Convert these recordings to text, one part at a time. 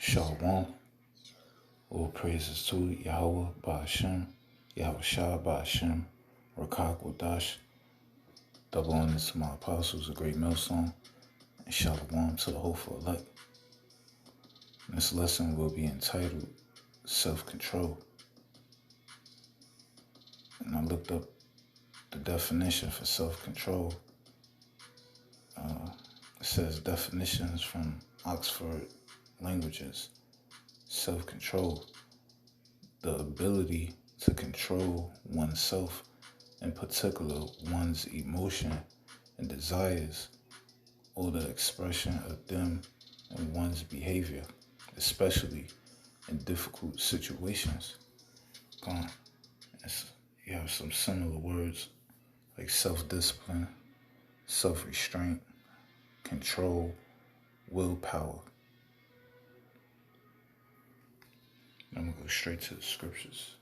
Shalom. All praises to YAHAWAH, BAHASHAM, YAHAWASHI, BAHASHAM, RAWCHAA, QADASH. Double honors to my apostles, a great millstone, and shalom to the hopeful elect. This lesson will be entitled Self-Control. And I looked up the definition for self-control. It says definitions from Oxford Languages. Self-control, the ability to control oneself, in particular one's emotion and desires, or the expression of them in one's behavior, especially in difficult situations. You have some similar words like self-discipline, self-restraint, control, willpower. I'm going to go straight to the scriptures.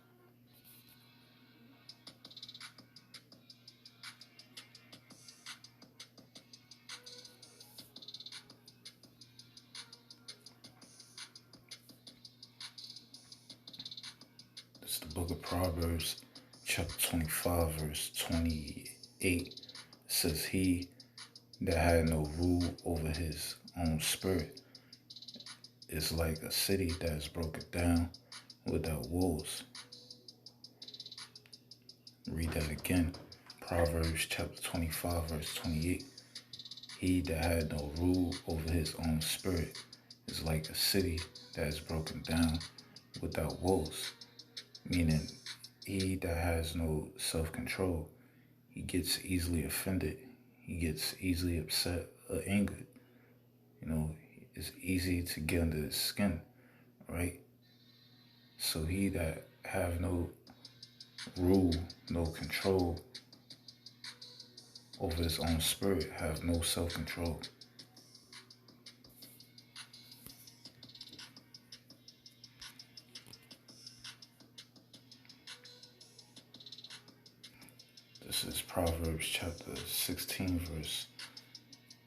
It's the book of Proverbs, chapter 25, verse 28. It says, "He that had no rule over his own spirit is like a city that is broken down without walls." Read that again. Proverbs chapter 25, verse 28. "He that had no rule over his own spirit is like a city that is broken down without walls." Meaning, he that has no self-control, he gets easily offended. He gets easily upset or angered. It's easy to get under his skin, right? So he that have no rule, no control over his own spirit, have no self-control. This is Proverbs chapter 16, verse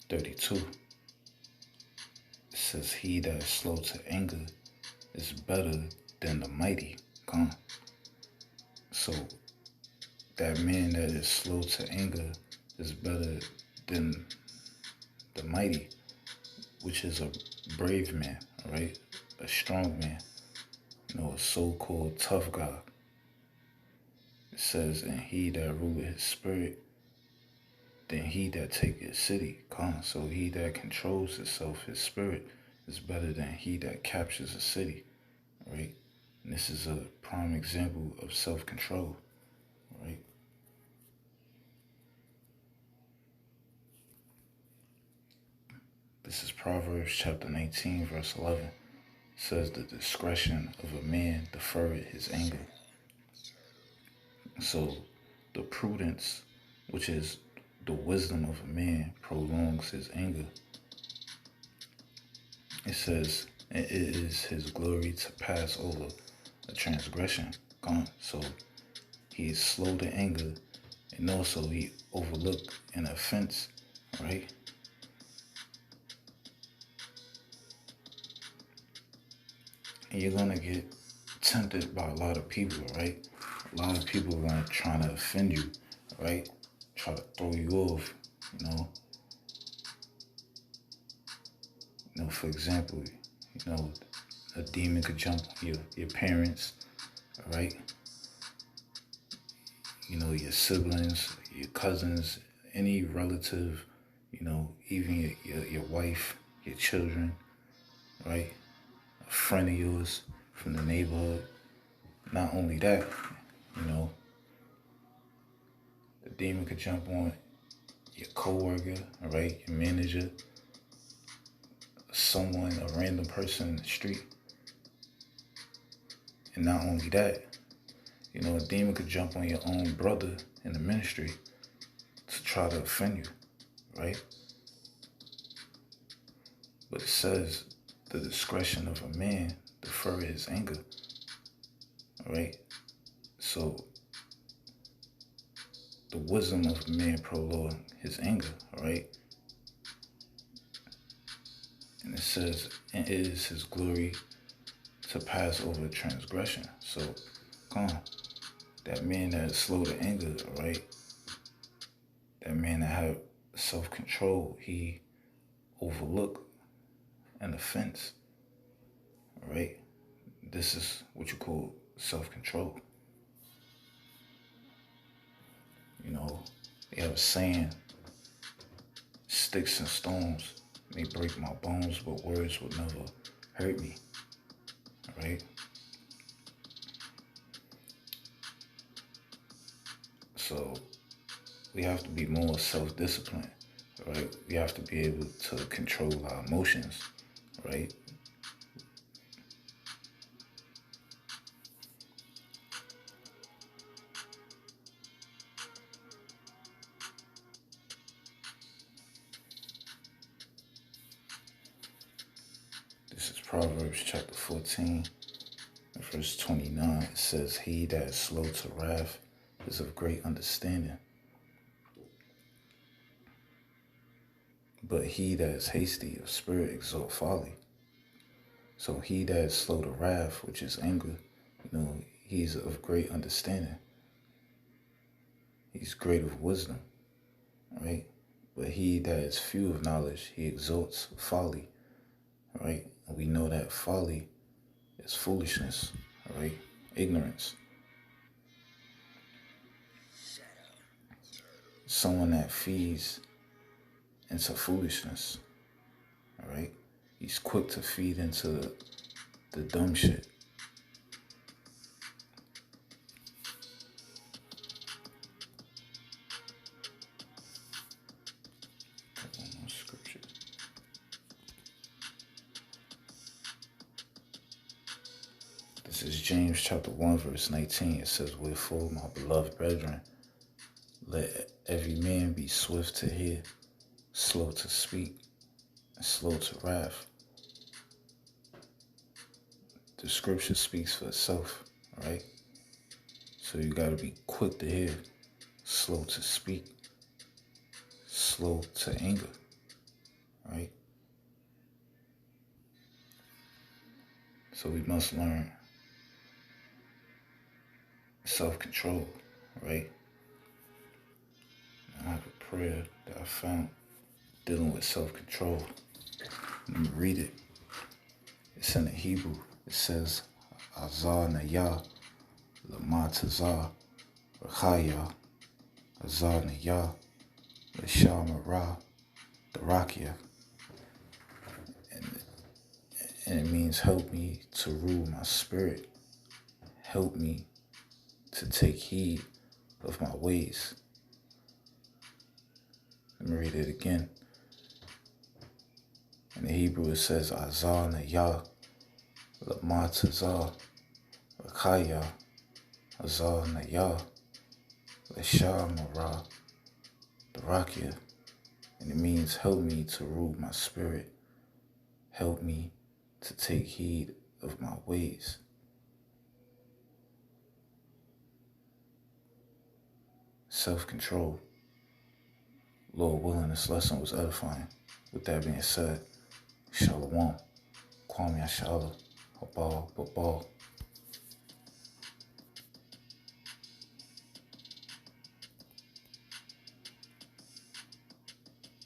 32. It says, "He that is slow to anger is better than the mighty." So that man that is slow to anger is better than the mighty, which is a brave man, right? A strong man, a so-called tough guy. It says, "And he that ruleth his spirit, then he that taketh his city." So he that controls himself, his spirit, is better than he that captures a city, right? And this is a prime example of self-control, right? This is Proverbs chapter 19, verse 11. It says, "The discretion of a man deferreth his anger." So the prudence, which is the wisdom of a man, prolongs his anger. It says, "And it is his glory to pass over a transgression." So he is slow to anger, and also he overlooked an offense, right? And you're going to get tempted by a lot of people, right? A lot of people are going to try to offend you, right? Try to throw you off, For example, a demon could jump on your parents, right? Your siblings, your cousins, any relative, even your wife, your children, right? A friend of yours from the neighborhood. Not only that, the demon could jump on your coworker, all right? Your manager, someone, a random person in the street. And not only that, a demon could jump on your own brother in the ministry to try to offend you, right? But it says, "The discretion of a man deferreth his anger," all right? So the wisdom of a man prolongs his anger, all right? And it says, and it is his glory to pass over transgression. So, come on. That man that is slow to anger, right? That man that had self-control, he overlooked an offense, right? This is what you call self-control. You know, they have a saying, sticks and stones may break my bones, but words will never hurt me, right? So we have to be more self-disciplined, right? We have to be able to control our emotions, right? This is Proverbs chapter 14, verse 29. It says, he that is slow to wrath is of great understanding, but he that is hasty of spirit exalt folly. So he that is slow to wrath, which is anger, you know, he's of great understanding. He's great of wisdom, right? But he that is few of knowledge, he exalts folly, right? And we know that folly is foolishness, right? Ignorance. Someone that feeds into foolishness, all right? He's quick to feed into the dumb shit. Scripture. This is James chapter 1, verse 19. It says, wherefore, my beloved brethren, let every man be swift to hear, slow to speak, and slow to wrath. The scripture speaks for itself, right? So you got to be quick to hear, slow to speak, slow to anger, right? So we must learn self-control, right? I have a prayer that I found dealing with self-control. Let me read it. It's in the Hebrew. It says, Azar Nayah, Lamatazah, RAWCHAA, Azar Nayah, Lashamara, RAWCHAA. And it means help me to rule my spirit. Help me to take heed of my ways. Let me read it again. In the Hebrew it says, Azar Nayah, Lamatazah, RAWCHAA, Azar Nayah, Lashamara, RAWCHAA. And it means help me to rule my spirit. Help me to take heed of my ways. Self-control. Lord willing, this lesson was edifying. With that being said, Shalom, Kwame Ashala, Habal, Babal.